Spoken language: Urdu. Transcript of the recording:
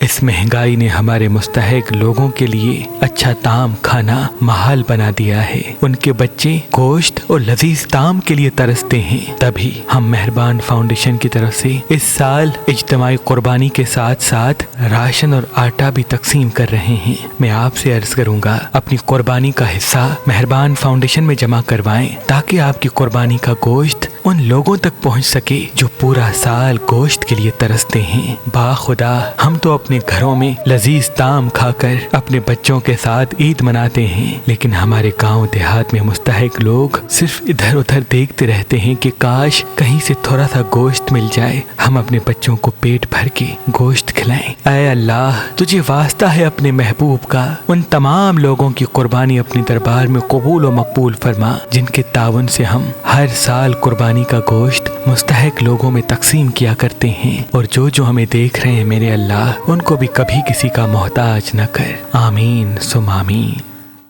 اس مہنگائی نے ہمارے مستحق لوگوں کے لیے اچھا طعام کھانا محال بنا دیا ہے۔ ان کے بچے گوشت اور لذیذ طعام کے لیے ترستے ہیں۔ تبھی ہم مہربان فاؤنڈیشن کی طرف سے اس سال اجتماعی قربانی کے ساتھ ساتھ راشن اور آٹا بھی تقسیم کر رہے ہیں۔ میں آپ سے عرض کروں گا اپنی قربانی کا حصہ مہربان فاؤنڈیشن میں جمع کروائیں تاکہ آپ کی قربانی کا گوشت ان لوگوں تک پہنچ سکے جو پورا سال گوشت کے لیے ترستے ہیں۔ باخدا ہم تو اپنے گھروں میں لذیذ طعام کھا کر اپنے بچوں کے ساتھ عید مناتے ہیں، لیکن ہمارے گاؤں دیہات میں مستحق لوگ صرف ادھر ادھر دیکھتے رہتے ہیں کہ کاش کہیں سے تھوڑا سا گوشت مل جائے، ہم اپنے بچوں کو پیٹ بھر کے گوشت کھلائیں۔ اے اللہ، تجھے واسطہ ہے اپنے محبوب کا، ان تمام لوگوں کی قربانی اپنی دربار میں قبول و مقبول فرما جن کے تعاون سے ہم ہر سال قربانی کا گوشت مستحق لوگوں میں تقسیم کیا کرتے ہیں، اور جو ہمیں دیکھ رہے ہیں میرے اللہ، ان کو بھی کبھی کسی کا محتاج نہ کر۔ آمین ثم آمین۔